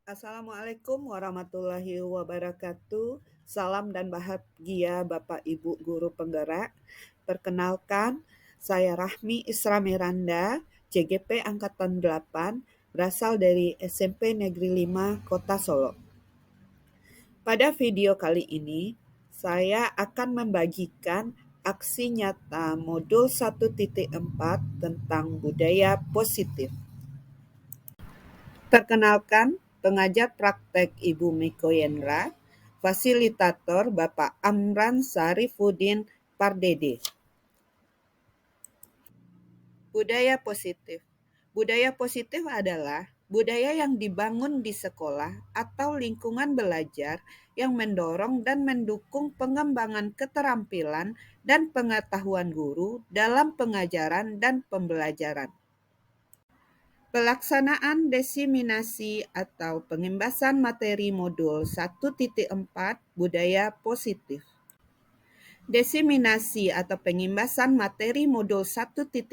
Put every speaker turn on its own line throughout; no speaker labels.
Assalamualaikum warahmatullahi wabarakatuh. Salam dan bahagia Bapak Ibu Guru Penggerak. Perkenalkan, saya Rahmi Isra Miranda, CGP Angkatan 8, berasal dari SMP Negeri 5 Kota Solo. Pada video kali ini, saya akan membagikan aksi nyata modul 1.4 tentang budaya positif. Perkenalkan, pengajar praktek Ibu Miko Yendra, fasilitator Bapak Amran Sarifudin Pardede. Budaya positif. Budaya positif adalah budaya yang dibangun di sekolah atau lingkungan belajar yang mendorong dan mendukung pengembangan keterampilan dan pengetahuan guru dalam pengajaran dan pembelajaran. Pelaksanaan diseminasi atau pengembasan materi modul 1.4 budaya positif. Diseminasi atau pengembasan materi modul 1.4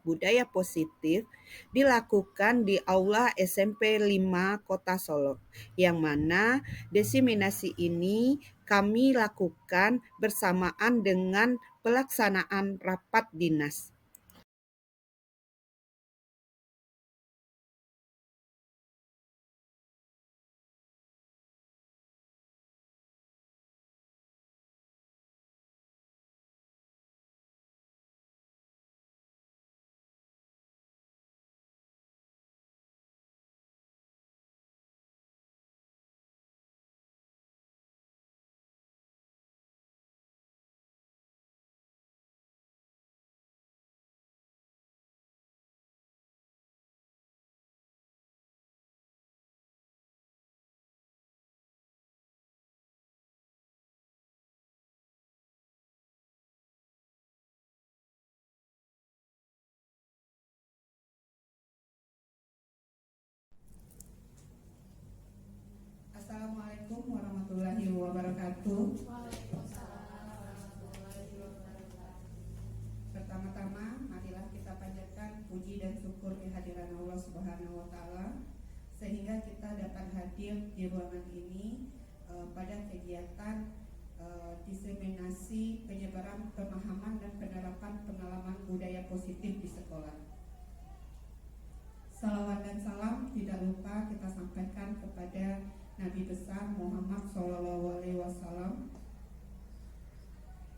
budaya positif dilakukan di Aula SMP 5 Kota Solo, yang mana diseminasi ini kami lakukan bersamaan dengan pelaksanaan rapat dinas. Assalamualaikum warahmatullahi wabarakatuh. Pertama-tama, marilah kita panjatkan puji dan syukur kehadiran Allah Subhanahu wa Ta'ala, sehingga kita dapat hadir di ruangan ini pada kegiatan diseminasi penyebaran pemahaman dan penerapan pengalaman budaya positif di sekolah. Salawat dan salam tidak lupa kita sampaikan kepada Nabi besar Muhammad SAW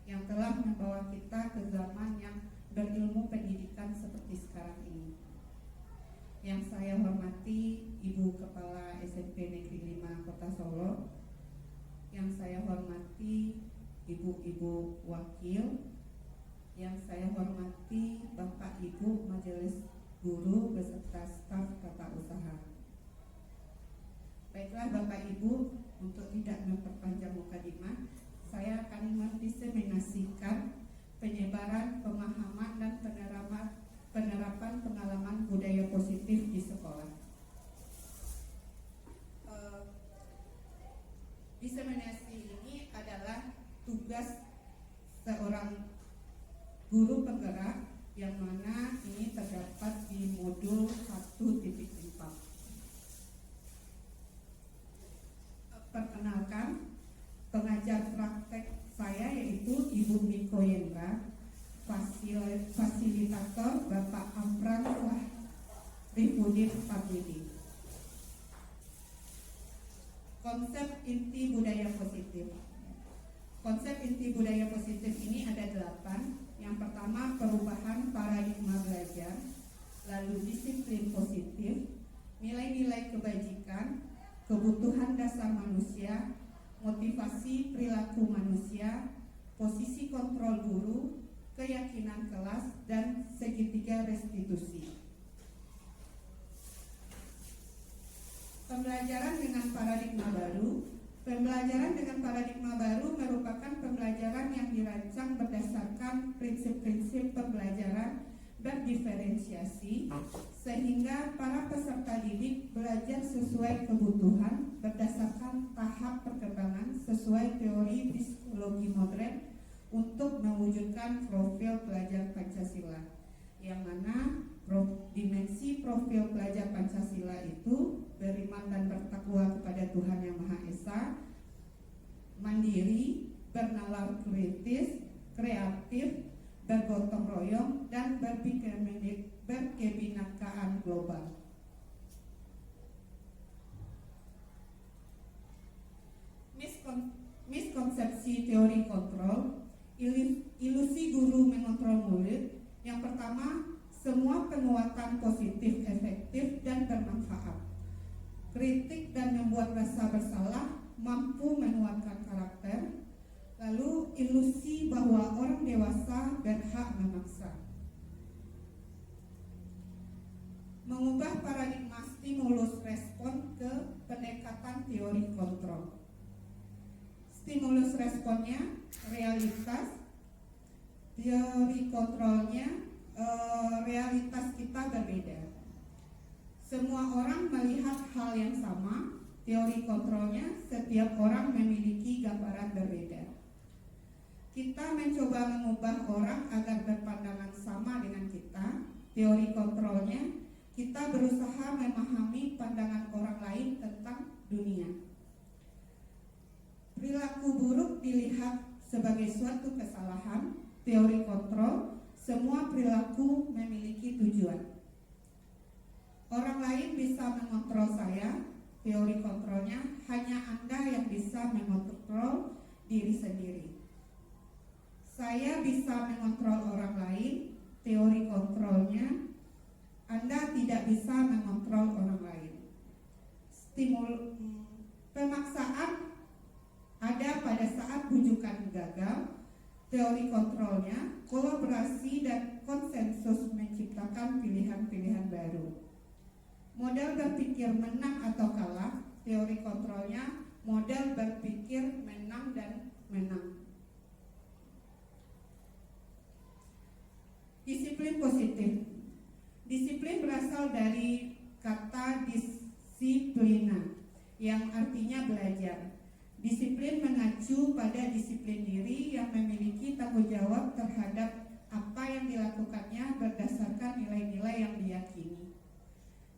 yang telah membawa kita ke zaman yang berilmu pendidikan seperti sekarang ini. Yang saya hormati Ibu Kepala SMP Negeri 5 Kota Solo, yang saya hormati Ibu-Ibu Wakil, yang saya hormati Bapak Ibu Majelis Guru beserta staf tata usaha. Baiklah Bapak Ibu, untuk tidak memperpanjang mukadimah, saya akan mendiseminasikan penyebaran pemahaman dan penerapan pengalaman budaya positif di sekolah. Diseminasi ini adalah tugas seorang guru penggerak yang mana ini terdapat di modul 1.4. Perkenalkan, pengajar praktek saya yaitu Ibu Miko Yendra, fasilitator Bapak Amran Sarifudin Pardede. Konsep inti budaya positif. Konsep inti budaya positif ini ada 8. Yang pertama, perubahan paradigma belajar, lalu disiplin positif, nilai-nilai kebajikan, kebutuhan dasar manusia, motivasi perilaku manusia, posisi kontrol guru, keyakinan kelas, dan segitiga restitusi. Pembelajaran dengan paradigma baru. Pembelajaran dengan paradigma baru merupakan pembelajaran yang dirancang berdasarkan prinsip-prinsip pembelajaran berdiferensiasi, sehingga para peserta didik belajar sesuai kebutuhan berdasarkan tahap perkembangan sesuai teori psikologi modern untuk mewujudkan profil pelajar Pancasila, yang mana Dimensi profil pelajar Pancasila itu beriman dan bertakwa kepada Tuhan Yang Maha Esa, mandiri, bernalar kritis, kreatif, bergotong royong, dan berkebinekaan global. Miskonsepsi teori kontrol, ilusi guru mengontrol murid. Yang pertama, semua penguatan positif, efektif, dan bermanfaat. Kritik dan membuat rasa bersalah mampu menguatkan karakter. Lalu ilusi bahwa orang dewasa berhak memaksa. Mengubah paradigma stimulus respon ke pendekatan teori kontrol. Stimulus responnya realitas, teori kontrolnya realitas kita berbeda. Semua orang melihat hal yang sama. Teori kontrolnya, setiap orang memiliki gambaran berbeda. Kita mencoba mengubah orang agar berpandangan sama dengan kita. Teori kontrolnya, kita berusaha memahami pandangan orang lain tentang dunia. Perilaku buruk dilihat sebagai suatu kesalahan. Teori kontrol, semua perilaku memiliki tujuan. Orang lain bisa mengontrol saya. Teori kontrolnya, hanya Anda yang bisa mengontrol diri sendiri. Saya bisa mengontrol orang lain. Teori kontrolnya, Anda tidak bisa mengontrol orang lain. Pemaksaan ada pada saat bujukan gagal. Teori kontrolnya, kolaborasi dan konsensus menciptakan pilihan-pilihan baru. Model berpikir menang atau kalah. Teori kontrolnya, model berpikir menang dan menang. Disiplin positif. Disiplin berasal dari kata disiplina yang artinya belajar. Disiplin mengacu pada disiplin diri yang memiliki tanggung jawab terhadap apa yang dilakukannya berdasarkan nilai-nilai yang diyakini.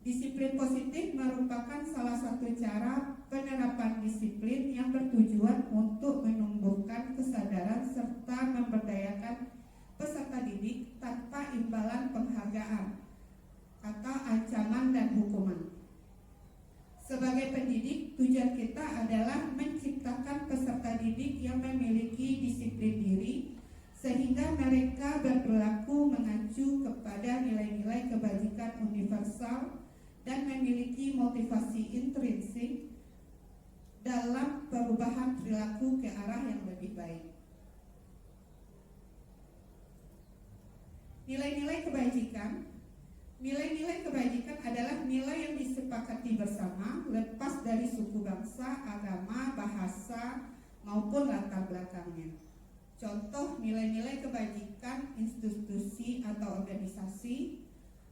Disiplin positif merupakan salah satu cara penerapan disiplin yang bertujuan untuk menumbuhkan kesadaran serta memberdayakan peserta didik tanpa imbalan penghargaan, kata ancaman dan hukuman. Sebagai pendidik, tujuan kita adalah menciptakan peserta didik yang memiliki disiplin diri sehingga mereka berperilaku mengacu kepada nilai-nilai kebajikan universal dan memiliki motivasi intrinsik dalam perubahan perilaku ke arah yang lebih baik. Nilai-nilai kebajikan. Nilai-nilai kebajikan adalah nilai yang disepakati bersama, lepas dari suku bangsa, agama, bahasa, maupun latar belakangnya. Contoh nilai-nilai kebajikan institusi atau organisasi: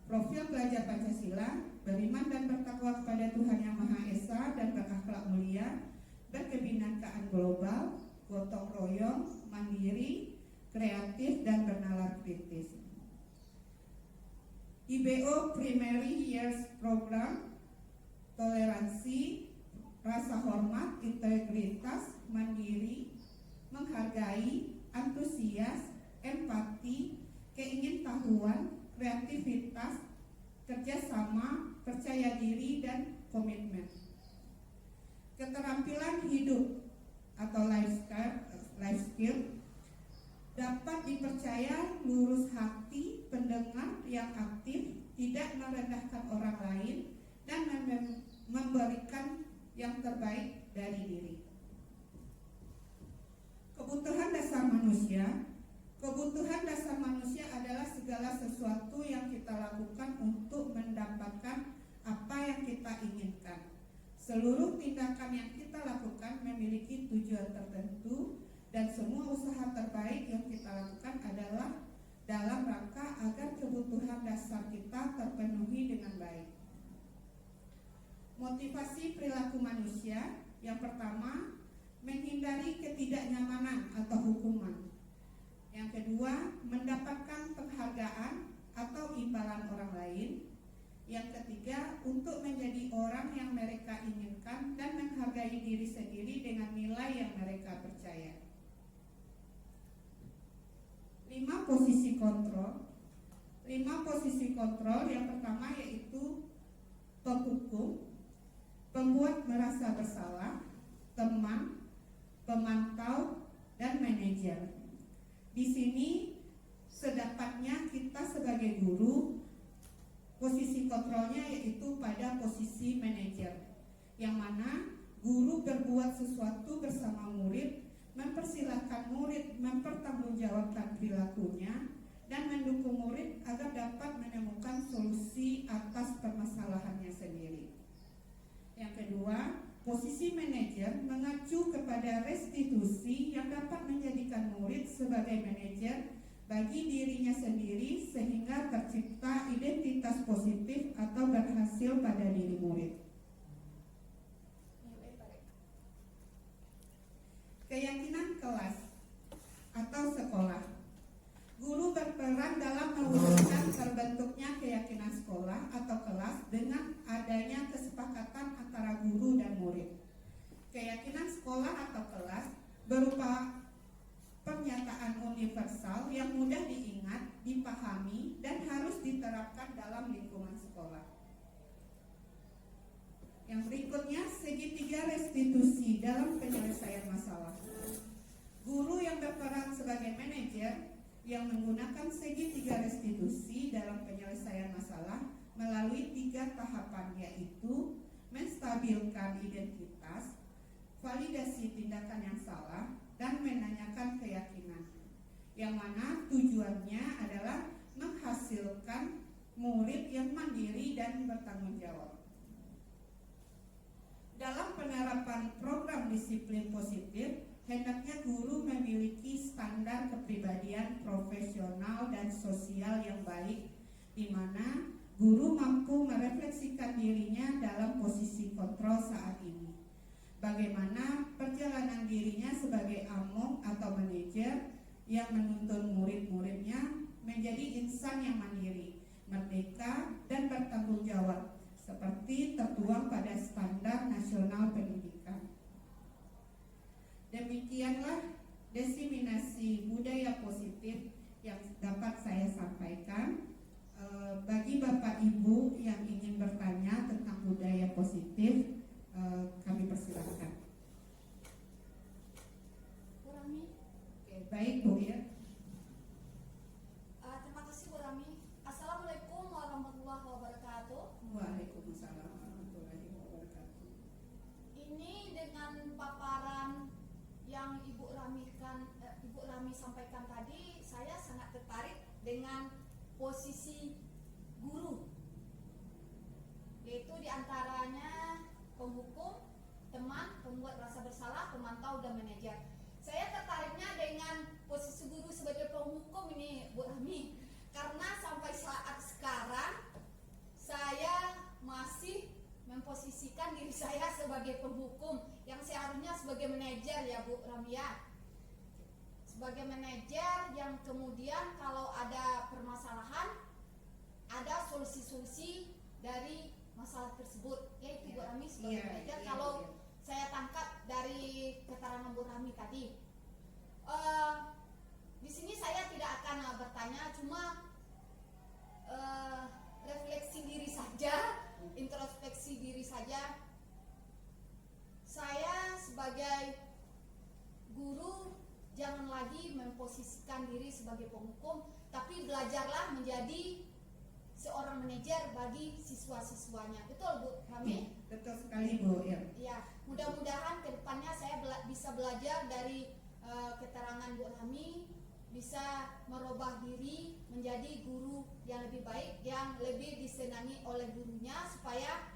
profil pelajar Pancasila, beriman dan bertakwa kepada Tuhan Yang Maha Esa dan berakhlak mulia, berkebinekaan global, gotong royong, mandiri, kreatif, dan bernalar kritis. IBO Primary Years Program, toleransi, rasa hormat, integritas, mandiri, menghargai, antusias, empati, keingintahuan, kreativitas, kerjasama, percaya diri, dan komitmen. Keterampilan hidup atau life skill dapat dipercaya lurus hati, pendengar yang aktif, tidak merendahkan orang lain, dan memberikan yang terbaik dari diri. Kebutuhan dasar manusia. Kebutuhan dasar manusia adalah segala sesuatu yang kita lakukan untuk mendapatkan apa yang kita inginkan. Seluruh tindakan yang kita lakukan memiliki tujuan tertentu, dan semua usaha terbaik yang kita lakukan adalah dalam rangka agar kebutuhan dasar kita terpenuhi dengan baik. Motivasi perilaku manusia. Yang pertama, menghindari ketidaknyamanan atau hukuman. Yang kedua, mendapatkan penghargaan atau imbalan orang lain. posisi kontrol. 5 posisi kontrol. Yang pertama yaitu penghukum, pembuat merasa bersalah, teman, pemantau, dan manajer. Di sini sedapatnya kita sebagai guru, posisi kontrolnya yaitu pada posisi manajer, yang mana guru berbuat sesuatu bersama murid, mempersilahkan murid mempertanggungjawabkan perilakunya, dan mendukung murid agar dapat menemukan solusi atas permasalahannya sendiri. Yang kedua, posisi manajer mengacu kepada restitusi yang dapat menjadikan murid sebagai manajer bagi dirinya sendiri sehingga tercipta identitas positif atau berhasil pada diri murid. Keyakinan kelas atau sekolah. Guru berperan dalam mewujudkan terbentuknya keyakinan sekolah atau kelas dengan adanya kesepakatan antara guru dan murid. Keyakinan sekolah atau kelas berupa pernyataan universal yang mudah diingat, dipahami, dan harus diterapkan dalam lingkungan sekolah. Yang berikutnya, segitiga restitusi dalam penyelesaian masalah. Guru yang berperan sebagai manajer yang menggunakan segitiga restitusi dalam penyelesaian masalah melalui 3 tahapan, yaitu menstabilkan identitas, validasi tindakan yang salah, dan menanyakan keyakinan, yang mana tujuannya adalah menghasilkan murid yang mandiri dan bertanggung jawab. Dalam penerapan program disiplin positif, hendaknya guru memiliki standar kepribadian profesional dan sosial yang baik, di mana guru mampu merefleksikan dirinya dalam posisi kontrol saat ini. Bagaimana perjalanan dirinya sebagai among atau manajer yang menuntun murid-muridnya menjadi insan yang mandiri, merdeka, dan bertanggung jawab, seperti tertuang pada Standar Nasional Pendidikan. Demikianlah diseminasi budaya positif yang dapat saya sampaikan. Bagi Bapak Ibu yang ingin bertanya tentang budaya positif, kami persilakan.
Bu Rami.
Oke, baik Bu ya.
Terima kasih Bu Rami. Assalamualaikum warahmatullahi wabarakatuh.
Waalaikumsalam warahmatullahi wabarakatuh.
Ini dengan paparan yang Ibu Rami sampaikan tadi, saya sangat tertarik dengan posisi guru, yaitu diantaranya penghukum, teman, pembuat rasa bersalah, pemantau, dan manajer. Saya tertariknya dengan posisi guru sebagai penghukum ini, Bu Rami, karena sampai saat sekarang saya masih memposisikan diri saya sebagai penghukum yang seharusnya sebagai manajer, ya Bu Rami ya. Sebagai manajer yang kemudian kalau ada permasalahan, ada solusi-solusi dari masalah tersebut, yaitu Bu Rami sebagai manajer. Kalau saya tangkap dari keterangan Bu Rami tadi, di sini saya tidak akan bertanya, cuma refleksi diri saja, introspeksi diri saja. Saya sebagai guru jangan lagi memposisikan diri sebagai penghukum, tapi belajarlah menjadi seorang manajer bagi siswa-siswanya. Betul Bu Rami?
Betul sekali Bu ya.
Ya, mudah-mudahan kedepannya saya bisa belajar dari keterangan Bu Rami, bisa merubah diri menjadi guru yang lebih baik, yang lebih disenangi oleh gurunya, supaya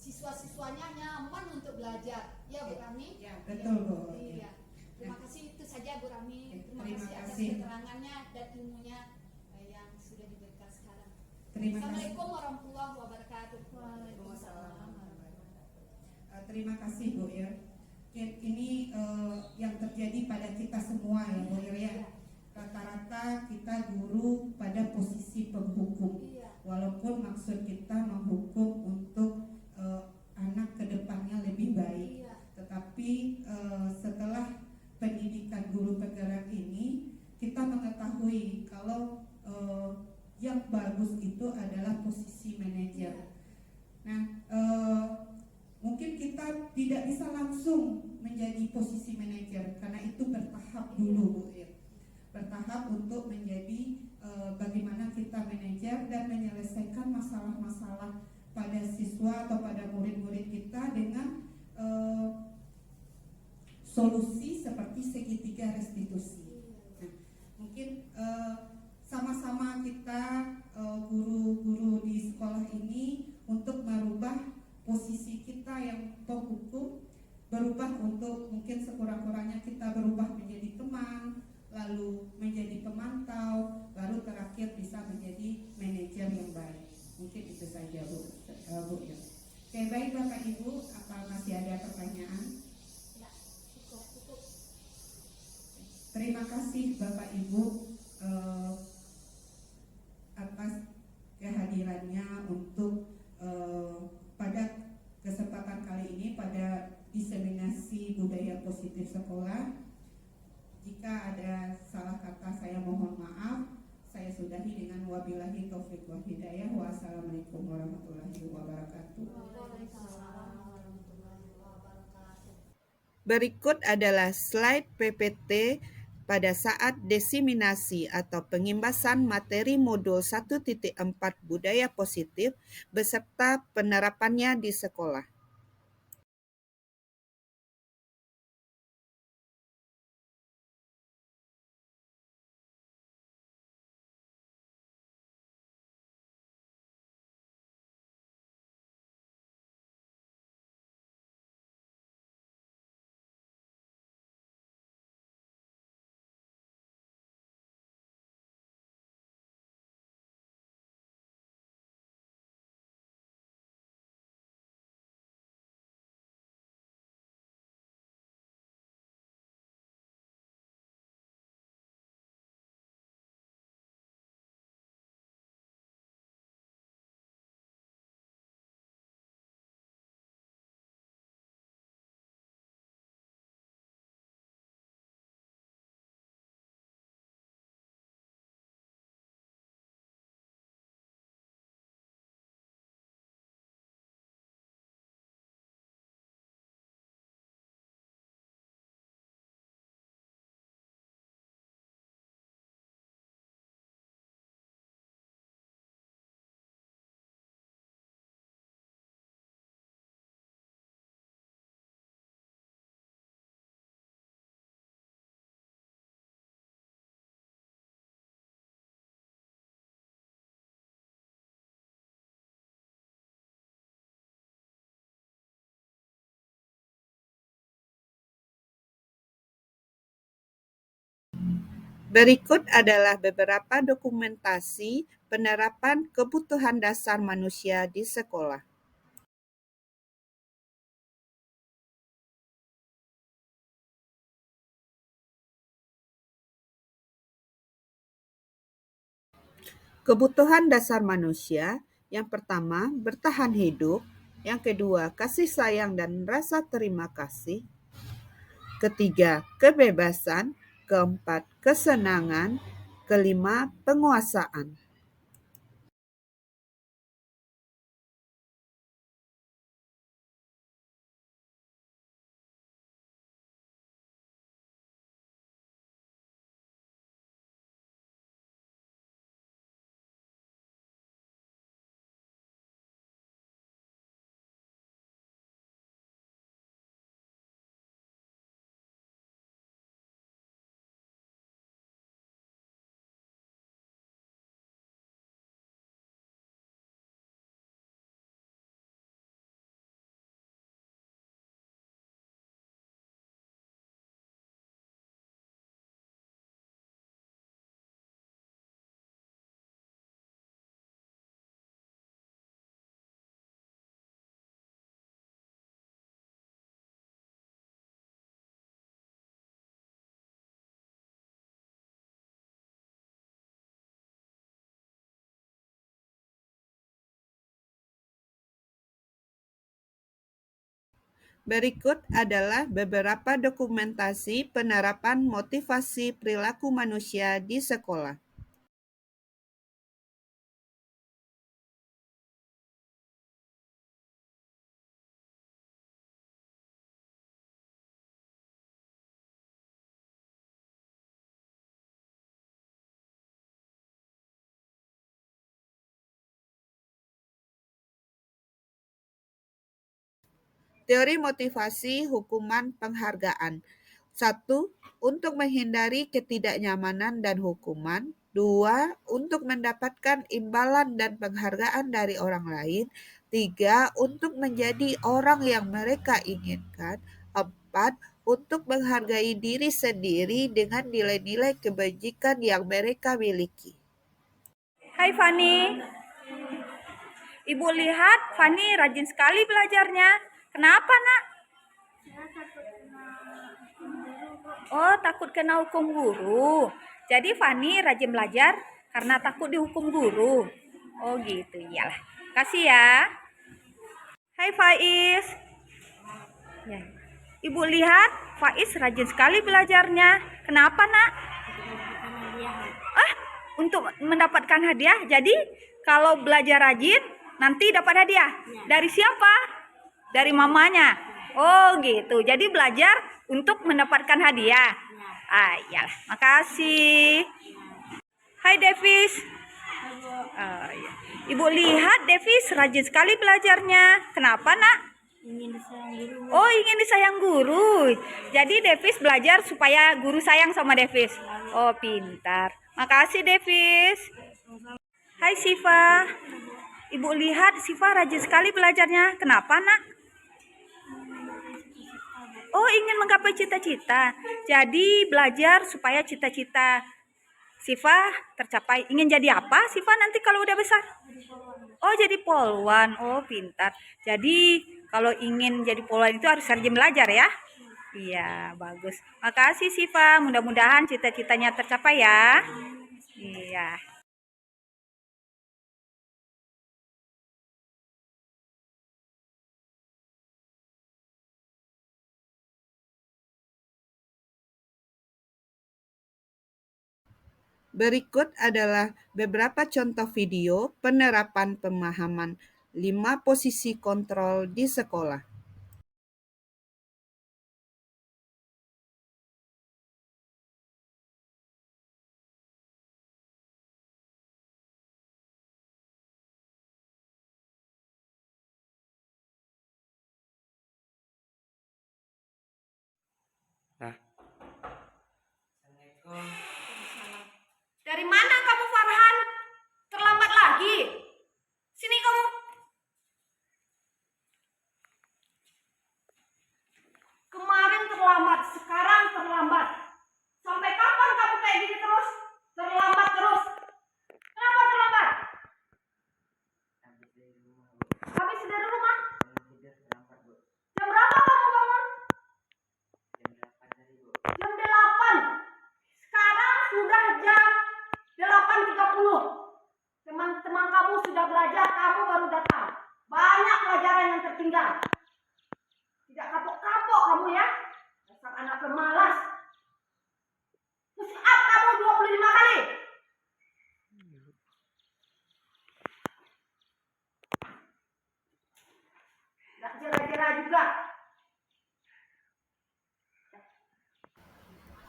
siswa-siswanya nyaman untuk belajar. Ya Bu Rami?
Ya, betul Bu.
Iya. Terima kasih, itu saja Bu Rami. Terima kasih atas
kasih
keterangannya dan ilmunya yang sudah diberikan sekarang.
Terima kasih.
Assalamualaikum warahmatullahi wabarakatuh.
Waalaikumsalam. Terima kasih Bu ya. Ini yang terjadi pada kita semua ya Bu ya. Rata-rata kita guru pada posisi penghukum.
Iya.
Walaupun maksud kita menghukum untuk anak kedepannya lebih baik.
Iya.
Tetapi setelah pendidikan guru penggerak ini, kita mengetahui kalau bagus itu adalah posisi manajer. Nah, mungkin kita tidak bisa langsung menjadi posisi manajer karena itu bertahap dulu, Bu ya. Bertahap untuk menjadi bagaimana kita manajer dan menyelesaikan masalah-masalah pada siswa atau pada murid-murid kita dengan solusi seperti segitiga restitusi. Nah, mungkin sama-sama kita guru-guru di sekolah ini untuk merubah posisi kita yang penghukum, berubah untuk mungkin sekurang-kurangnya kita berubah menjadi teman, lalu menjadi pemantau, lalu terakhir bisa menjadi manajer yang baik. Mungkin itu saja, Bu. Ya. Oke, baik Bapak Ibu, apa masih ada pertanyaan?
Ya, cukup.
Terima kasih Bapak Ibu atas kehadirannya untuk pada kesempatan kali ini pada diseminasi budaya positif sekolah. Jika ada salah kata saya mohon maaf. Saya sudahi dengan wabillahi taufiq wal hidayah. Wassalamualaikum warahmatullahi wabarakatuh.
Waalaikumsalam warahmatullahi wabarakatuh.
Berikut adalah slide PPT pada saat diseminasi atau pengimbasan materi modul 1.4 budaya positif beserta penerapannya di sekolah. Berikut adalah beberapa dokumentasi penerapan kebutuhan dasar manusia di sekolah. Kebutuhan dasar manusia, yang pertama, bertahan hidup, yang kedua, kasih sayang dan rasa terima kasih, ketiga, kebebasan, keempat, kesenangan, kelima, penguasaan. Berikut adalah beberapa dokumentasi penerapan motivasi perilaku manusia di sekolah. Teori motivasi hukuman penghargaan. 1. Untuk menghindari ketidaknyamanan dan hukuman. 2. Untuk mendapatkan imbalan dan penghargaan dari orang lain. 3. Untuk menjadi orang yang mereka inginkan. 4. Untuk menghargai diri sendiri dengan nilai-nilai kebajikan yang mereka miliki.
Hai Fani, Ibu lihat Fani rajin sekali belajarnya. Kenapa nak? Oh, takut kena hukum guru. Jadi Fani rajin belajar karena takut dihukum guru. Oh gitu, iyalah. Kasih ya. Hai Faiz. Ya. Ibu lihat Faiz rajin sekali belajarnya. Kenapa nak? Untuk mendapatkan hadiah. Jadi kalau belajar rajin nanti dapat hadiah. Dari siapa? Dari mamanya. Oh gitu. Jadi belajar untuk mendapatkan hadiah. Iyalah. Makasih. Hai Devis. Iya. Ibu lihat Devis rajin sekali belajarnya. Kenapa nak?
Ingin disayang guru.
Oh, ingin disayang guru. Jadi Devis belajar supaya guru sayang sama Devis. Oh, pintar. Makasih Devis. Hai Siva. Ibu lihat Siva rajin sekali belajarnya. Kenapa nak? Oh, ingin menggapai cita-cita. Jadi belajar supaya cita-cita Siva tercapai. Ingin jadi apa Siva nanti kalau udah besar? Oh, jadi polwan. Oh, pintar. Jadi kalau ingin jadi polwan itu harus rajin belajar ya. Iya, bagus. Makasih Siva. Mudah-mudahan cita-citanya tercapai ya. Iya.
Berikut adalah beberapa contoh video penerapan pemahaman 5 posisi kontrol di sekolah.
Dari mana kamu Farhan? Terlambat lagi. Sini kamu. Kemarin terlambat, sekarang terlambat. Sampai kapan kamu kayak gini terus? Terlambat terus. Kenapa terlambat? Habis dari rumah? Jam berapa kamu bangun? Jam 8. Sekarang sudah jam 8.30. Teman-teman kamu sudah belajar, kamu baru datang. Banyak pelajaran yang tertinggal. Tidak kapok-kapok kamu ya. Dasar anak pemalas. Push up kamu 25 kali. Tidak jera-jera juga.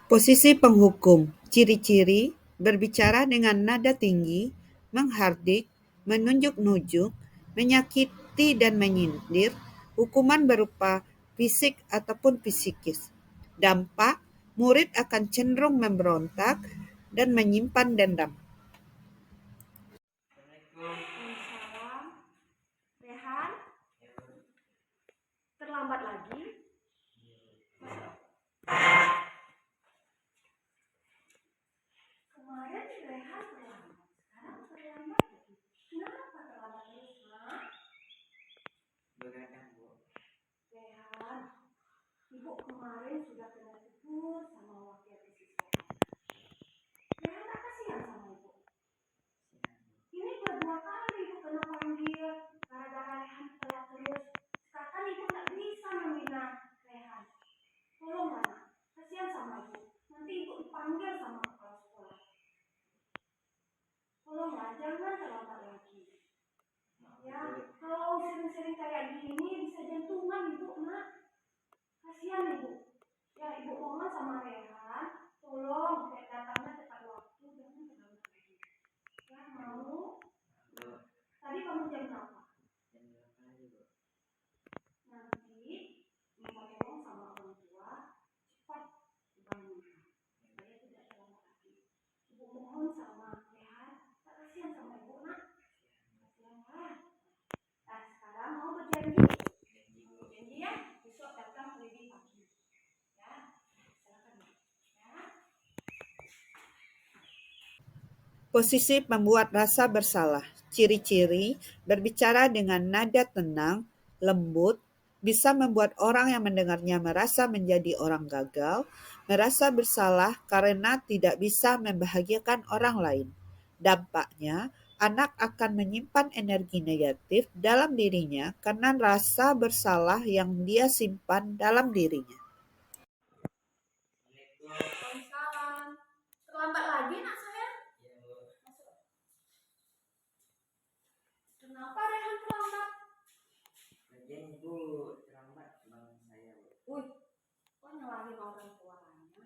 Posisi penghukum. Ciri-ciri: berbicara dengan nada tinggi, menghardik, menunjuk-nunjuk, menyakiti dan menyindir, hukuman berupa fisik ataupun psikis. Dampak: murid akan cenderung memberontak dan menyimpan dendam.
Waalaikumsalam. Rehan, terlambat lagi. Kemarin Rehan terlambat, sekarang terlambat lagi. Kenapa terlambat terus, Mak? Rehan, Ibu kemarin sudah kena tegur sama wakil siswa. Rehan tak kasihan sama Ibu. Ini kedua kali Ibu kena panggil gara-gara Rehan telat terus. Sekarang Ibu tak bisa membina Rehan. Tolonglah Nak, kasihan sama Ibu. Nanti Ibu dipanggil sama kepala sekolah. Tolonglah, jangan terlambat lagi. Ya, kalau sering-sering kayak gini bisa jantungan Ibu, Nak. Kasihan Ibu. Ya, Ibu mohon sama Rehan.
Posisi pembuat rasa bersalah. Ciri-ciri berbicara dengan nada tenang, lembut, bisa membuat orang yang mendengarnya merasa menjadi orang gagal, merasa bersalah karena tidak bisa membahagiakan orang lain. Dampaknya, anak akan menyimpan energi negatif dalam dirinya karena rasa bersalah yang dia simpan dalam dirinya.
Waalaikumsalam. Terlambat lagi nak saya? Masuk. Kenapa Rehan terlambat?
Lagian ibu terlambat bangun saya, Bu.
Wih, kok nyalahin orang tuanya?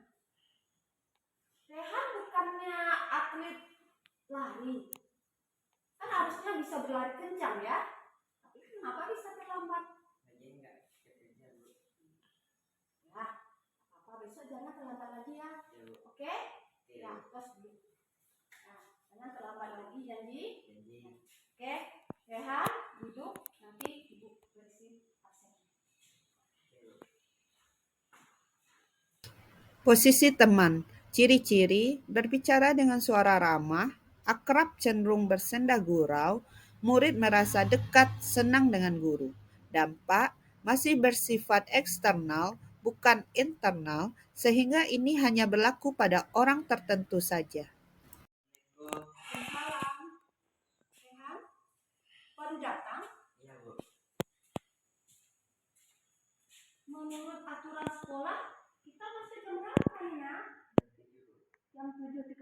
Rehan bukannya atlet lari. Kan harusnya bisa berlari kencang ya. Tapi kenapa bisa terlambat?
Lagian nggak kerja, Bu.
Ya, apa besok jangan terlambat lagi ya.
Ya, Bu.
Oke?
Oke,
Ya,
Bu.
terus dulu. Nah, jangan terlambat lagi janji.
Janji.
Oke, Rehan duduk, nanti ibu bersihin pasien.
Oke, Bu.
Posisi teman. Ciri-ciri berbicara dengan suara ramah, akrab cenderung bersenda gurau, murid merasa dekat, senang dengan guru. Dampak masih bersifat eksternal, bukan internal, sehingga ini hanya berlaku pada orang tertentu saja.
Waalaikumsalam. Rehan, baru datang.
Iya, Bu.
Menurut aturan sekolah, kita masih jam berapa nih, Nak? Jam 7.30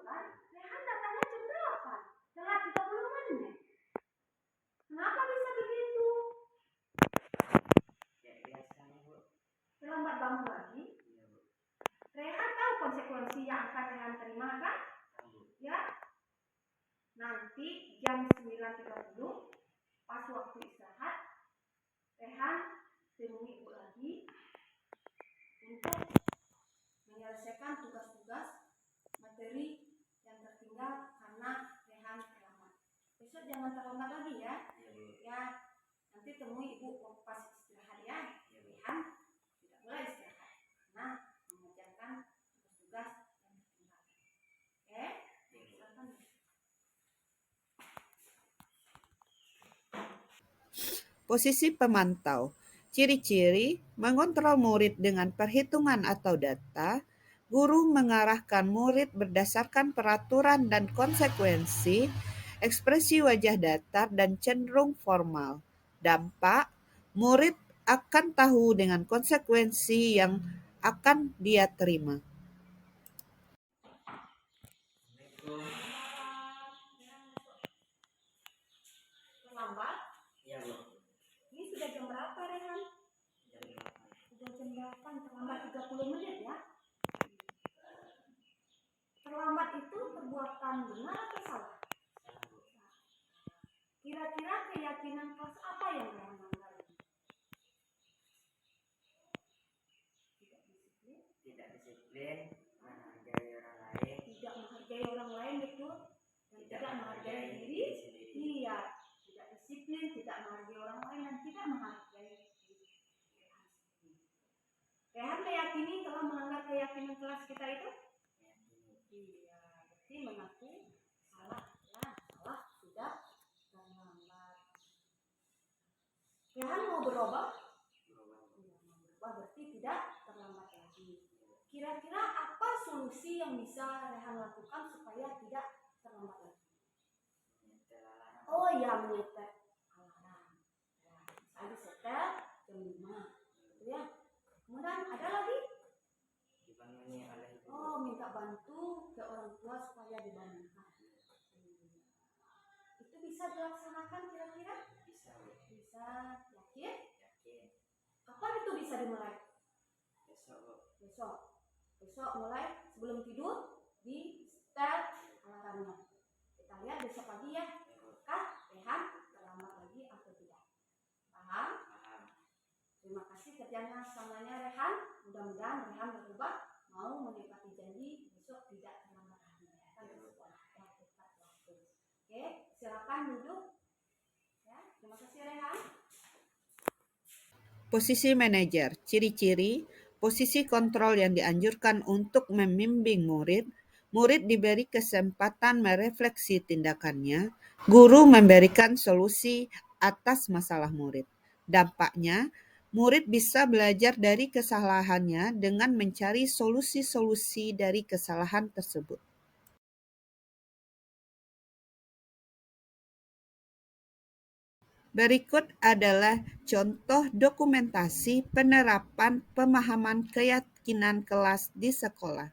kan? Rehan datangnya jam berapa? Telat 30 menit. Kenapa bisa begitu?
Kayak biasanya, Bu.
Terlambat bangun lagi.
Iya, Bu.
Rehan tahu konsekuensi yang akan Rehan terima kan?
Tahu, Bu.
Ya. Nanti jam 9.30 pas waktu istirahat, Rehan temui ibu lagi untuk menyelesaikan tugas-tugas materi yang tertinggal karena Rehan terlambat. Besok jangan terlambat lagi ya.
Iya, Bu.
Ya, nanti temui ibu pas istirahat ya.
Iya, Bu.
Rehan tidak boleh istirahat karena mengerjakan tugas-tugas yang tertinggal. Oke? Silakan.
Posisi pemantau. Ciri-ciri mengontrol murid dengan perhitungan atau data. Guru mengarahkan murid berdasarkan peraturan dan konsekuensi. Ekspresi wajah datar dan cenderung formal. Dampak, murid akan tahu dengan konsekuensi yang akan dia terima.
Assalamualaikum.
Terlambat?
Iya, Bu.
Ini sudah jam berapa, Rehan?
Jam 8.
Sudah jam 8, terlambat 30 menit ya. Terlambat itu perbuatan benar atau salah?
Salah, Bu.
Kira-kira keyakinan kelas apa yang Rehan langgar? Tidak disiplin,
Tidak disiplin, menghargai orang lain,
tidak menghargai orang lain betul, dan tidak menghargai diri
sendiri.
Iya, tidak disiplin, tidak menghargai orang lain, dan tidak menghargai diri. Rehan meyakini telah melanggar keyakinan kelas kita itu? Iya, berarti mengaku salah ya, salah sudah terlambat. Rehan mau berubah?
Berubah, Bu.
Iya, mau berubah berarti tidak terlambat lagi. Kira-kira apa solusi yang bisa Rehan lakukan supaya tidak terlambat lagi?
Menyetel alarm.
Oh ya, menyetel alarm. Ya, bisa disetel jam 5. Gitu ya. Kemudian ada lagi?
Dibangunnya oleh ibu.
Oh, minta bantu ke orang tua supaya dibangunkan. Itu bisa dilaksanakan kira-kira?
Bisa, Bu.
Bisa, yakin?
Yakin.
Kapan itu bisa dimulai?
Besok, Bu.
Besok. Besok mulai sebelum tidur di setel alarmnya. Kita lihat besok pagi ya.
Ya, Bu.
Apakah Rehan terlambat lagi atau tidak? Paham?
Paham.
Terima kasih kerjanya samanya Rehan. Mudah-mudahan Rehan berubah, mau menepati janji besok tidak terlambat lagi. Kan ke sekolah ya, tepat waktu. Oke, silakan duduk. Ya, terima kasih Rehan.
Posisi manajer. Ciri-ciri, posisi kontrol yang dianjurkan untuk membimbing murid. murid diberi kesempatan merefleksi tindakannya, guru memberikan solusi atas masalah murid. Dampaknya, murid bisa belajar dari kesalahannya dengan mencari solusi-solusi dari kesalahan tersebut. Berikut adalah contoh dokumentasi penerapan pemahaman keyakinan kelas di sekolah.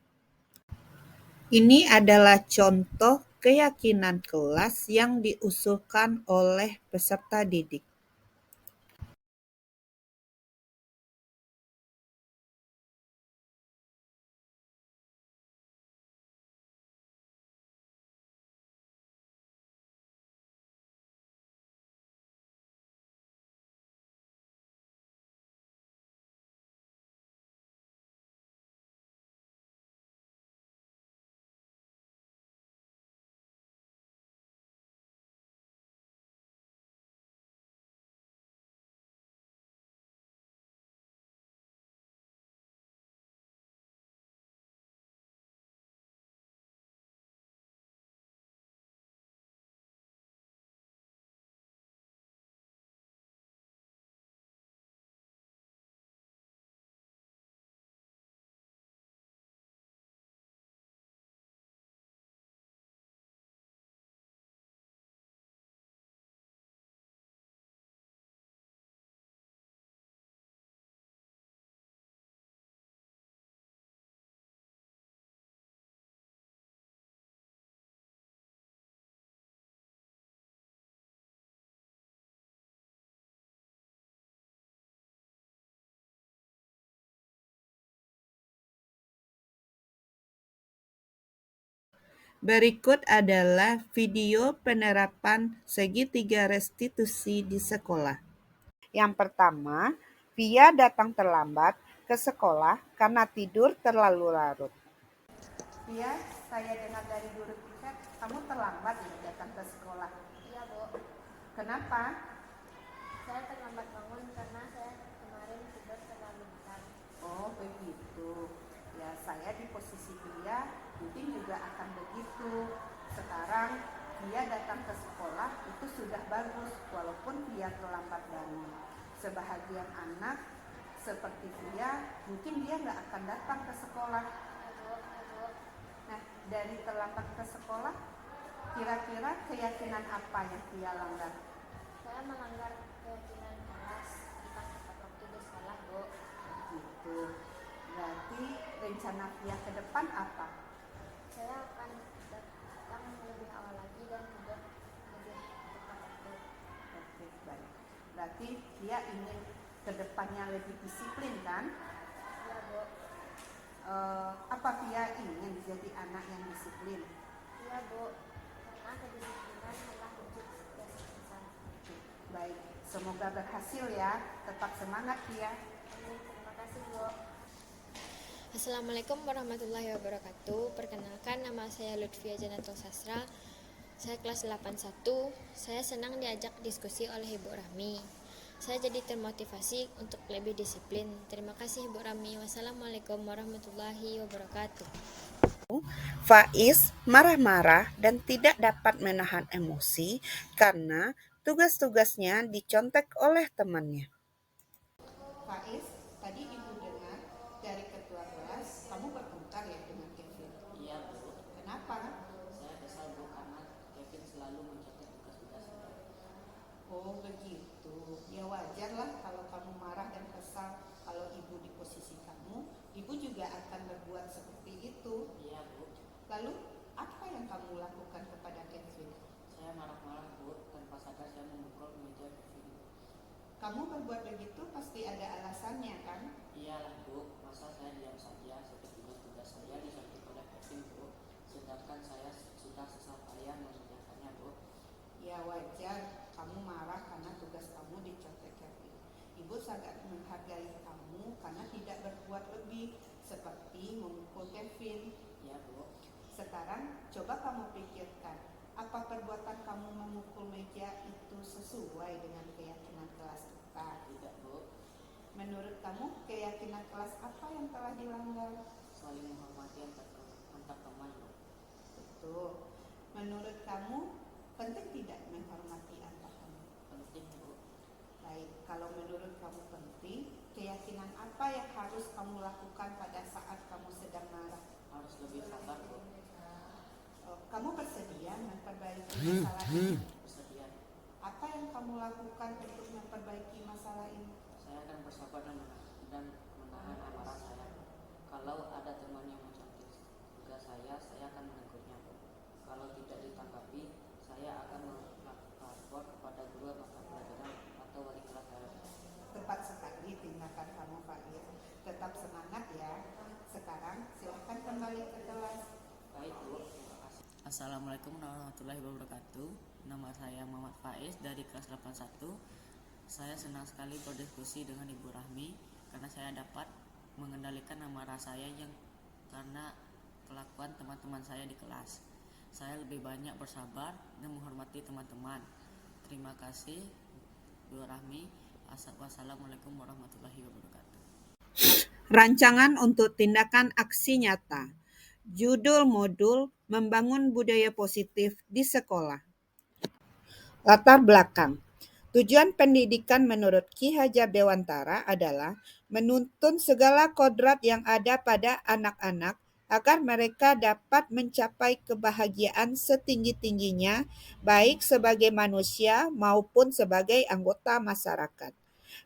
Ini adalah contoh keyakinan kelas yang diusulkan oleh peserta didik. Berikut adalah video penerapan segitiga restitusi di sekolah. Yang pertama, Via datang terlambat ke sekolah karena tidur terlalu larut. Via, saya dengar dari guru kita, kamu terlambat datang ke sekolah.
Iya, Bu.
Kenapa?
Saya terlambat bangun karena saya kemarin tidur terlalu besar.
Oh, begitu. Ya, saya di posisi Via mungkin juga akan begitu. Sekarang Via datang ke sekolah itu sudah bagus, walaupun Via terlambat bangun. Sebahagian anak seperti Via, mungkin dia nggak akan datang ke sekolah. Nah, dari terlambat ke sekolah, kira-kira keyakinan apa yang Via langgar?
Saya melanggar keyakinan kelas tentang tepat waktu di sekolah, Bu.
Gitu. Berarti rencana Via ke depan apa?
Saya akan datang lebih awal lagi dan tidur lebih tepat waktu.
Oke, baik. Berarti Via ingin ke depannya lebih disiplin, kan?
Iya, Bu.
Apa Via ingin jadi anak yang disiplin?
Iya, Bu. Karena kedisiplinan adalah wujud kesuksesan.
Baik, semoga berhasil ya. Tetap semangat Via.
Amin. Terima kasih, Bu.
Assalamualaikum warahmatullahi wabarakatuh. Perkenalkan, nama saya Lutfia Janatong Sastra. Saya kelas 81. Saya senang diajak diskusi oleh Ibu Rami. Saya jadi termotivasi untuk lebih disiplin. Terima kasih Ibu Rami. Wassalamualaikum warahmatullahi wabarakatuh.
Faiz marah-marah dan tidak dapat menahan emosi karena tugas-tugasnya dicontek oleh temannya. Faiz, tadi ibu dengar dari ketua kelas kamu bertengkar ya dengan Kevin.
Iya, Bu.
Kenapa?
Saya kesal, Bu, karena Kevin selalu mencatat tugas-tugas saya.
Oh begitu. Ya wajar lah kalau kamu marah dan kesal. Kalau ibu di posisi kamu, ibu juga akan berbuat seperti itu.
Iya, Bu.
Lalu apa yang kamu lakukan kepada Kevin?
Saya marah-marah, Bu. Tanpa sadar saya memukul meja Kevin.
Kamu berbuat begitu pasti ada alasannya, kan?
Iyalah, Bu. Masa saya diam saja seperti tugas saya disampaikan oleh Kevin, Bu. Sedangkan saya sudah susah payah mengerjakannya, Bu.
Ya wajar kamu marah karena tugas kamu dicontek Kevin. Ibu sangat menghargai kamu karena tidak berbuat lebih seperti memukul Kevin.
Iya, Bu.
Sekarang coba kamu pikirkan, apa perbuatan kamu memukul meja itu sesuai dengan keyakinan kelas kita?
Tidak, Bu.
Menurut kamu keyakinan kelas apa yang telah dilanggar?
Saling menghormati antar teman, Bu.
kamu penting tidak menghormati antar kamu?
Penting, Bu.
Baik, kalau menurut kamu penting, keyakinan apa yang harus kamu lakukan pada saat kamu sedang marah?
Harus lebih sabar, Bu.
Kamu bersedia memperbaiki masalah ini?
Bersedia.
Apa yang kamu lakukan untuk memperbaiki masalah ini?
Saya akan bersabar dan menahan amarah saya. Kalau ada teman yang mencontoh juga saya akan menegurnya, Bu. Kalau tidak ditanggapi, saya akan melapor kepada guru mata pelajaran atau wali kelas saya.
Tepat sekali tindakan kamu, Faiz. Tetap semangat ya. Sekarang silahkan kembali ke kelas.
Baik, Bu. Terima kasih. Assalamualaikum warahmatullahi wabarakatuh. Nama saya Muhammad Faiz dari kelas 81. Saya senang sekali berdiskusi dengan Ibu Rahmi karena saya dapat mengendalikan amarah saya yang karena kelakuan teman-teman saya di kelas. Saya lebih banyak bersabar dan menghormati teman-teman. Terima kasih, Ibu Rahmi. Wassalamualaikum warahmatullahi wabarakatuh.
Rancangan untuk tindakan aksi nyata. Judul modul Membangun Budaya Positif di Sekolah. Latar belakang. Tujuan pendidikan menurut Ki Hajar Dewantara adalah menuntun segala kodrat yang ada pada anak-anak agar mereka dapat mencapai kebahagiaan setinggi-tingginya, baik sebagai manusia maupun sebagai anggota masyarakat.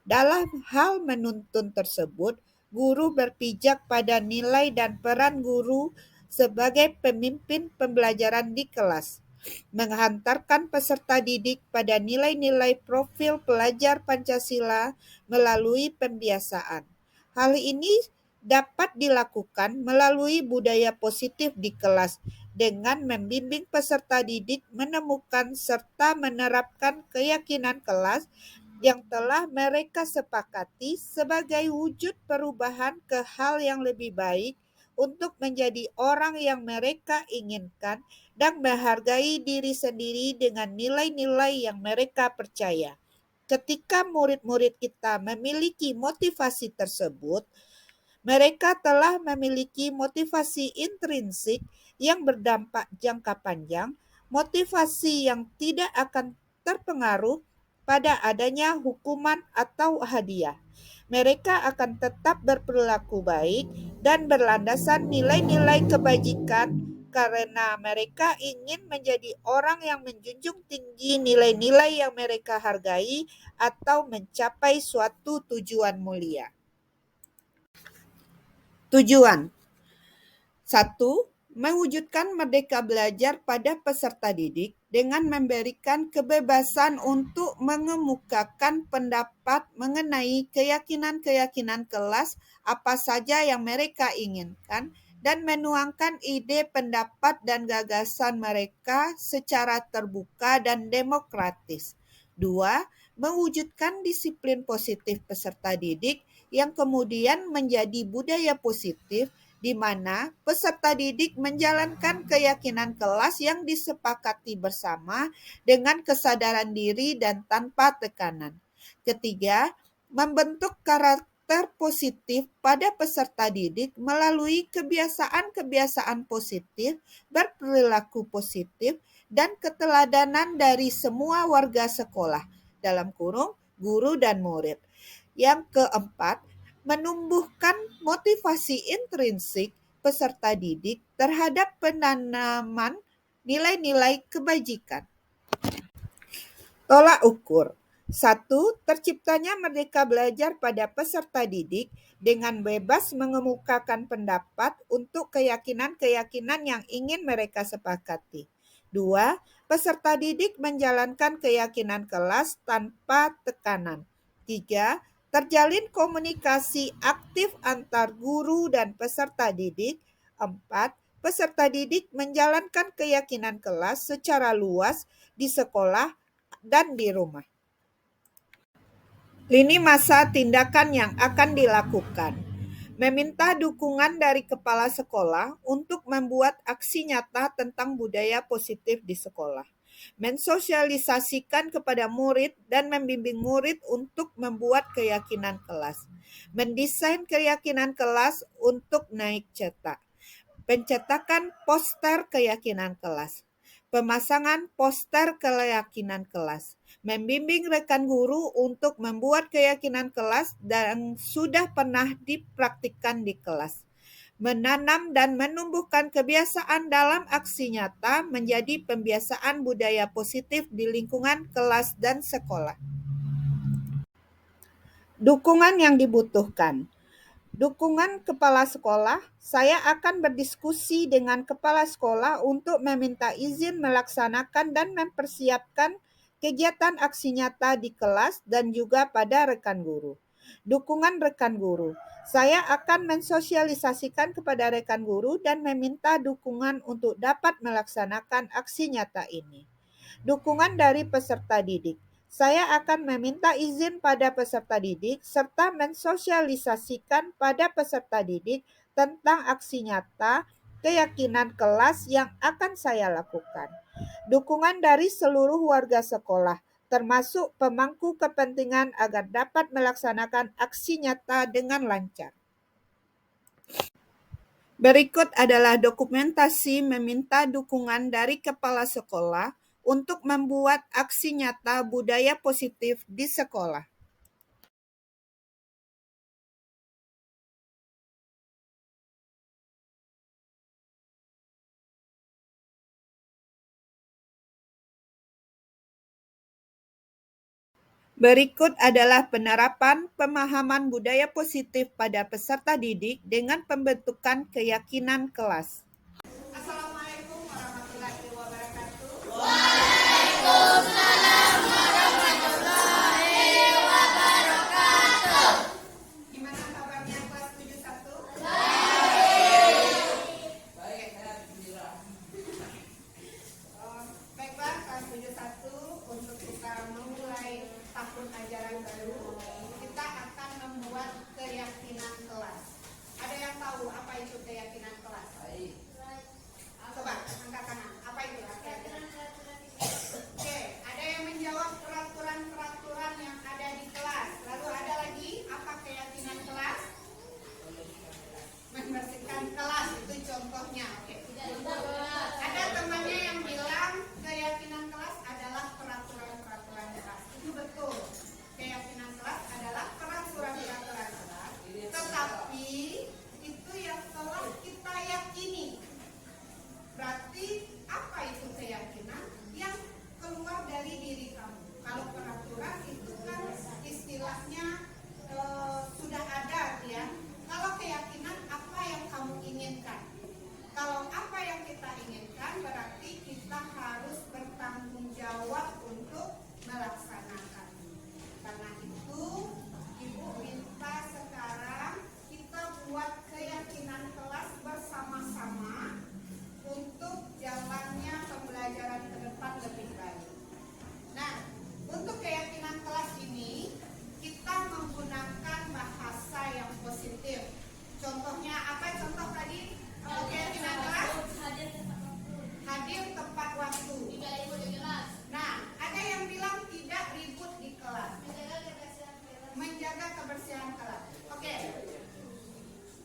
Dalam hal menuntun tersebut, guru berpijak pada nilai dan peran guru sebagai pemimpin pembelajaran di kelas, menghantarkan peserta didik pada nilai-nilai profil pelajar Pancasila melalui pembiasaan. Hal ini dapat dilakukan melalui budaya positif di kelas dengan membimbing peserta didik menemukan serta menerapkan keyakinan kelas yang telah mereka sepakati sebagai wujud perubahan ke hal yang lebih baik untuk menjadi orang yang mereka inginkan dan menghargai diri sendiri dengan nilai-nilai yang mereka percaya. Ketika murid-murid kita memiliki motivasi tersebut, mereka telah memiliki motivasi intrinsik yang berdampak jangka panjang, motivasi yang tidak akan terpengaruh pada adanya hukuman atau hadiah. Mereka akan tetap berperilaku baik dan berlandasan nilai-nilai kebajikan karena mereka ingin menjadi orang yang menjunjung tinggi nilai-nilai yang mereka hargai atau mencapai suatu tujuan mulia. Tujuan 1. Mewujudkan merdeka belajar pada peserta didik dengan memberikan kebebasan untuk mengemukakan pendapat mengenai keyakinan-keyakinan kelas apa saja yang mereka inginkan dan menuangkan ide, pendapat, dan gagasan mereka secara terbuka dan demokratis. 2. Mewujudkan disiplin positif peserta didik yang kemudian menjadi budaya positif di mana peserta didik menjalankan keyakinan kelas yang disepakati bersama dengan kesadaran diri dan tanpa tekanan. Ketiga, membentuk karakter positif pada peserta didik melalui kebiasaan-kebiasaan positif, berperilaku positif, dan keteladanan dari semua warga sekolah, dalam kurung guru dan murid. Yang keempat, menumbuhkan motivasi intrinsik peserta didik terhadap penanaman nilai-nilai kebajikan. Tolak ukur. 1. Terciptanya merdeka belajar pada peserta didik dengan bebas mengemukakan pendapat untuk keyakinan-keyakinan yang ingin mereka sepakati. 2. Peserta didik menjalankan keyakinan kelas tanpa tekanan. 3. Terjalin komunikasi aktif antar guru dan peserta didik. 4. Peserta didik menjalankan keyakinan kelas secara luas di sekolah dan di rumah. Lini masa tindakan yang akan dilakukan. Meminta dukungan dari kepala sekolah untuk membuat aksi nyata tentang budaya positif di sekolah. Mensosialisasikan kepada murid dan membimbing murid untuk membuat keyakinan kelas. Mendesain keyakinan kelas untuk naik cetak. Pencetakan poster keyakinan kelas. pemasangan poster keyakinan kelas, membimbing rekan guru untuk membuat keyakinan kelas dan sudah pernah dipraktikkan di kelas, menanam dan menumbuhkan kebiasaan dalam aksi nyata menjadi pembiasaan budaya positif di lingkungan kelas dan sekolah. Dukungan yang dibutuhkan. Dukungan kepala sekolah, saya akan berdiskusi dengan kepala sekolah untuk meminta izin melaksanakan dan mempersiapkan kegiatan aksi nyata di kelas dan juga pada rekan guru. Dukungan rekan guru, saya akan mensosialisasikan kepada rekan guru dan meminta dukungan untuk dapat melaksanakan aksi nyata ini. Dukungan dari peserta didik. Saya akan meminta izin pada peserta didik serta mensosialisasikan pada peserta didik tentang aksi nyata keyakinan kelas yang akan saya lakukan. Dukungan dari seluruh warga sekolah, termasuk pemangku kepentingan agar dapat melaksanakan aksi nyata dengan lancar. Berikut adalah dokumentasi meminta dukungan dari kepala sekolah untuk membuat aksi nyata budaya positif di sekolah. Berikut adalah penerapan pemahaman budaya positif pada peserta didik dengan pembentukan keyakinan kelas.
Assalamualaikum warahmatullahi wabarakatuh. Gimana kabarnya kelas 71? Baiklah, kelas 71 untuk kita memulai tahun ajaran baru, kita akan membuat keyakinan kelas. Ada yang tahu apa itu keyakinan kelas? Coba angkat tangan. Apa itu keyakinan? Oke, ada yang menjawab peraturan-peraturan yang ada di kelas. Lalu ada lagi apa keyakinan kelas? Membersihkan kelas, itu contohnya. Oke. Ada temannya yang bilang keyakinan kelas adalah peraturan-peraturan kelas. Itu betul. Keyakinan kelas adalah peraturan-peraturan kelas. Tetapi itu yang telah kita yakini. Berarti apa itu keyakinan yang keluar dari diri kamu? Kalau peraturan itu kan istilahnya sudah ada ya. Kalau keyakinan apa yang kamu inginkan? Kalau apa yang kita inginkan berarti kita harus bertanggung jawab untuk melaksanakan. Karena itu Ibu minta sekarang kita buat keyakinan kelas bersama-sama untuk jalannya pembelajaran ke depan lebih baik. Nah, untuk keyakinan kelas ini kita menggunakan bahasa yang positif. Contohnya apa contoh tadi? Keyakinan kelas? Hadir tepat waktu. Tidak ribut di kelas. Nah, ada yang bilang tidak ribut di kelas. Menjaga kebersihan kelas. Oke.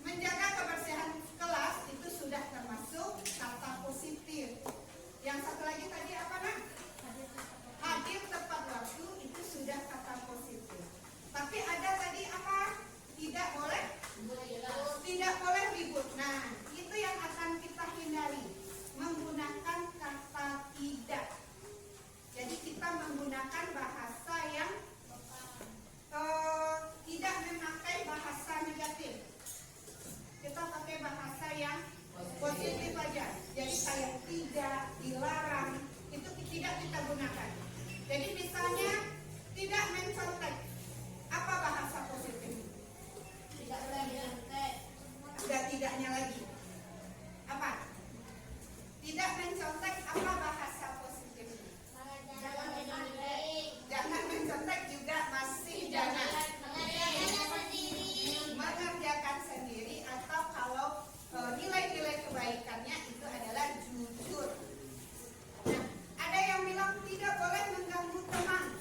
Menjaga kebersihan kelas itu sudah termasuk kata positif. Yang satu lagi tadi apa nak? Hadir tepat waktu itu sudah kata positif. Tapi ada tadi apa? Tidak boleh? Tidak boleh ribut. Nah, itu yang akan kita hindari. Menggunakan kata tidak. Jadi kita menggunakan bahasa yang tidak memakai bahasa negatif. Kita pakai bahasa yang positif aja. Jadi kayak tidak, dilarang, itu tidak kita gunakan. Jadi misalnya tidak mencontek. Apa bahasa positif? Tidak boleh mencontek. Ada tidaknya lagi. Apa? Tidak mencontek, apa bahasa positif? Jangan mencontek. Jangan mencontek juga masih jangan. Mengerjakan sendiri atau kalau nilai-nilai kebaikannya itu adalah jujur. Nah, ada yang bilang tidak boleh mengganggu teman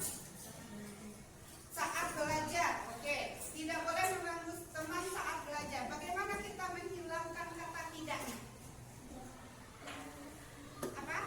saat belajar. Oke, tidak boleh mengganggu teman saat belajar. Bagaimana kita menghilangkan kata tidak? Apa?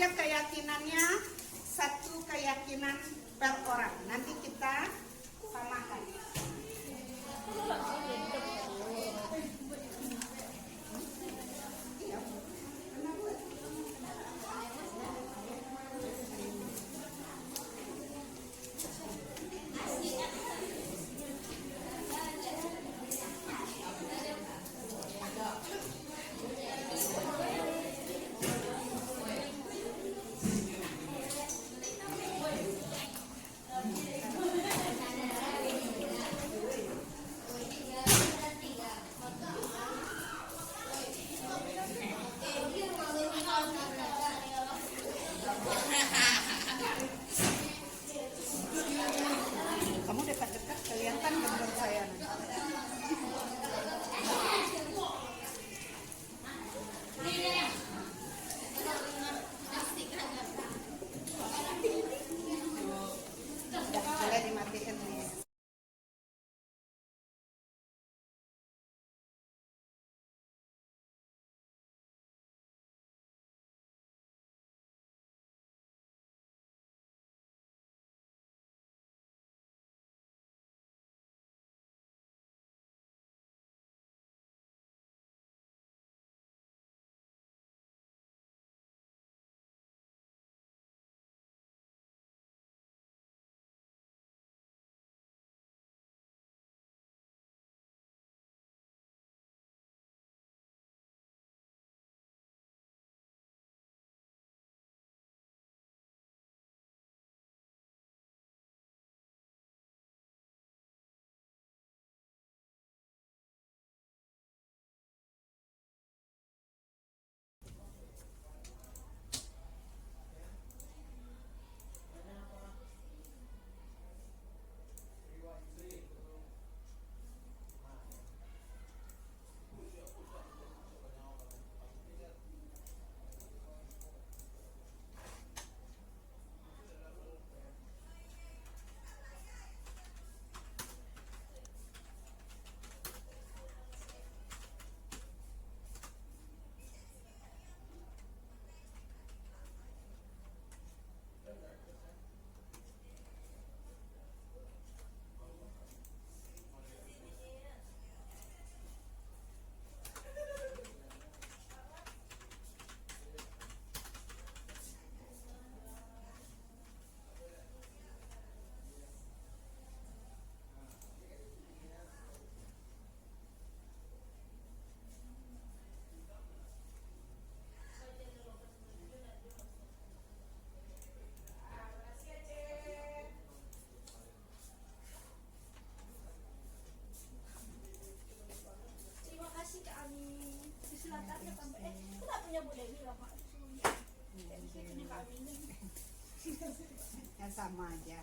saja keyakinannya, satu keyakinan per orang. Nanti kita samakan. Kamu dekat-dekat kelihatan gambar saya. Boleh dimatikan nih.
Terima kasih Kak Amin. Silakan ya Tante. Kita punya Bu Dewi lah Pak. Ini Kak Amin.
Yang sama aja.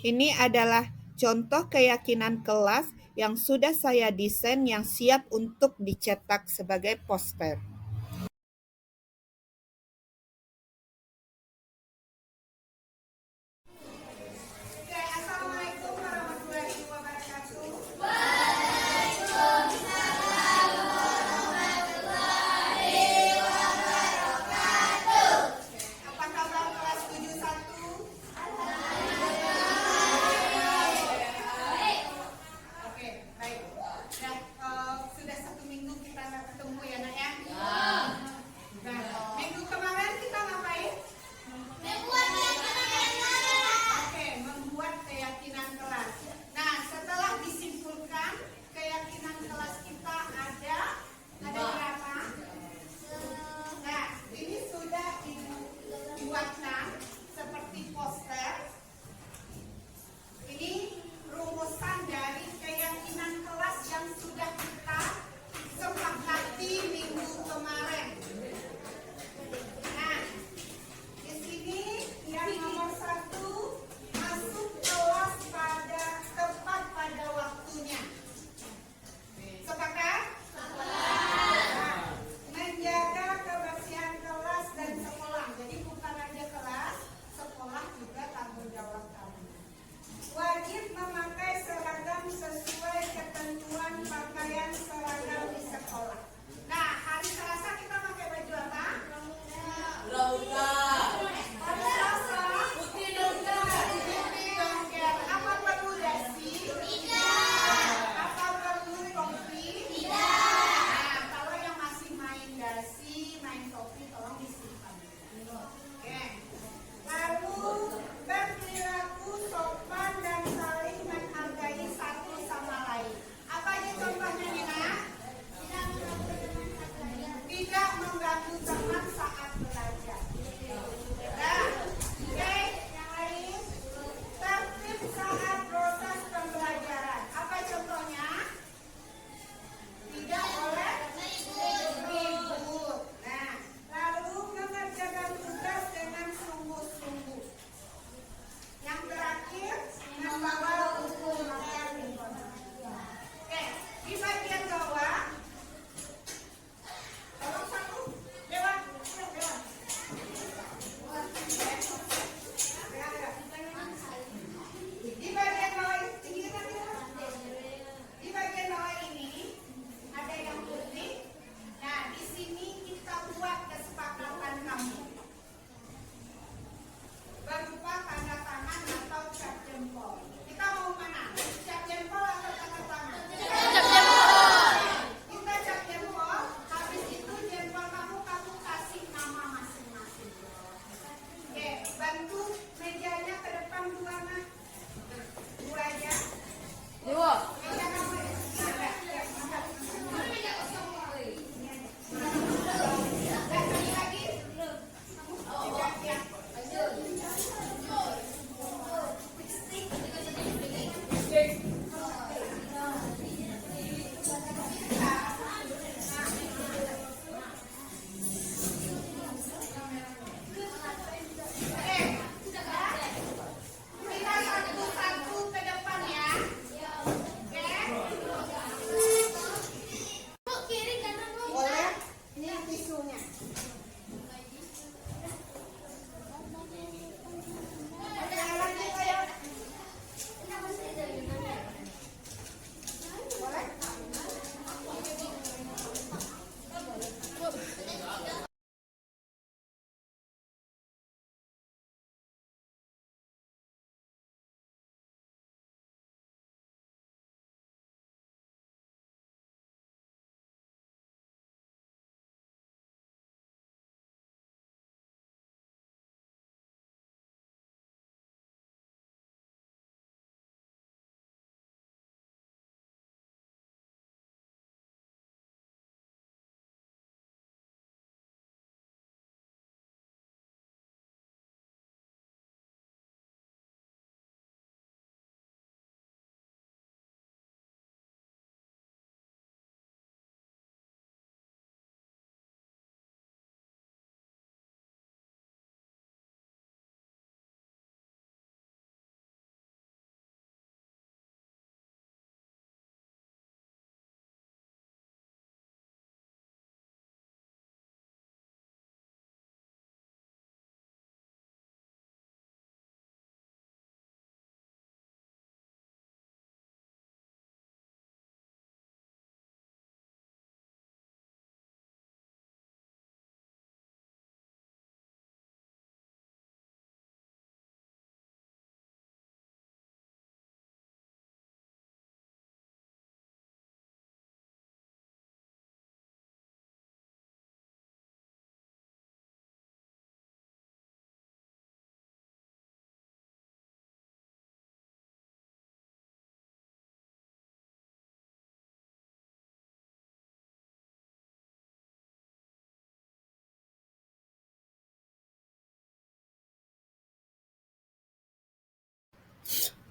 Ini adalah contoh keyakinan kelas yang sudah saya desain yang siap untuk dicetak sebagai poster.
Assalamualaikum warahmatullahi wabarakatuh. Apa kabar kelas 71? Oke, baik. Sudah 1 minggu kita nggak ketemu ya nak ya.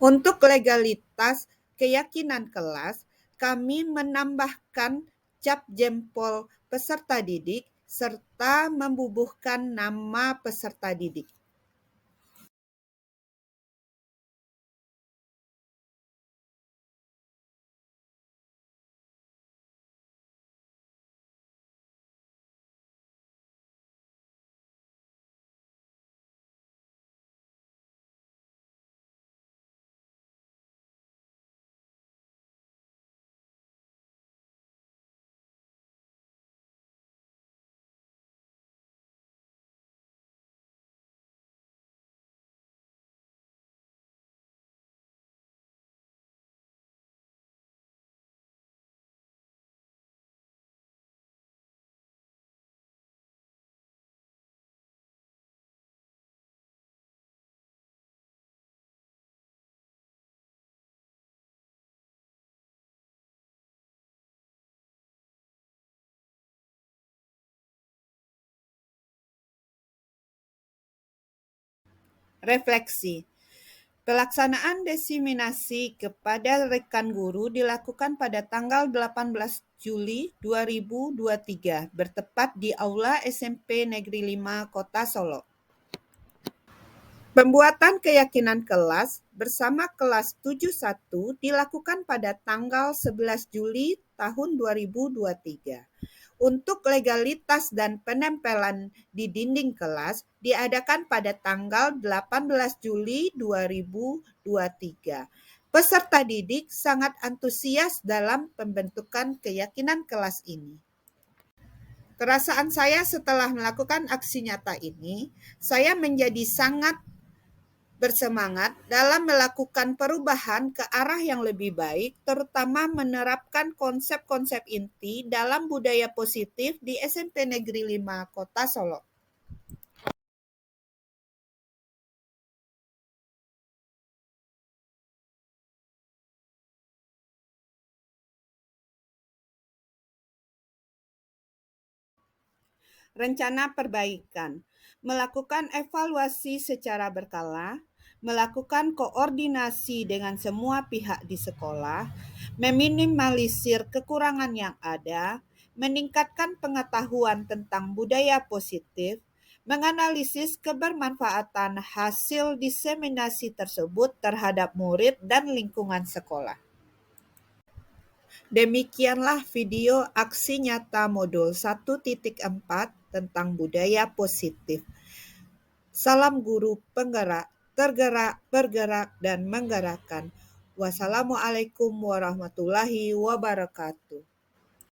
Untuk legalitas keyakinan kelas, kami menambahkan cap jempol peserta didik serta membubuhkan nama peserta didik. Refleksi. Pelaksanaan diseminasi kepada rekan guru dilakukan pada tanggal 18 Juli 2023, bertepat di Aula SMP Negeri 5 Kota Solo. Pembuatan keyakinan kelas bersama kelas 71 dilakukan pada tanggal 11 Juli tahun 2023. Untuk legalitas dan penempelan di dinding kelas diadakan pada tanggal 18 Juli 2023. Peserta didik sangat antusias dalam pembentukan keyakinan kelas ini. Perasaan saya setelah melakukan aksi nyata ini, saya menjadi sangat bersemangat dalam melakukan perubahan ke arah yang lebih baik, terutama menerapkan konsep-konsep inti dalam budaya positif di SMP Negeri 5 Kota Solo. Rencana perbaikan, melakukan evaluasi secara berkala, melakukan koordinasi dengan semua pihak di sekolah, meminimalisir kekurangan yang ada, meningkatkan pengetahuan tentang budaya positif, menganalisis kebermanfaatan hasil diseminasi tersebut terhadap murid dan lingkungan sekolah. Demikianlah video aksi nyata modul 1.4 tentang budaya positif. Salam guru penggerak, tergerak, bergerak, dan menggerakkan. Wassalamualaikum warahmatullahi wabarakatuh.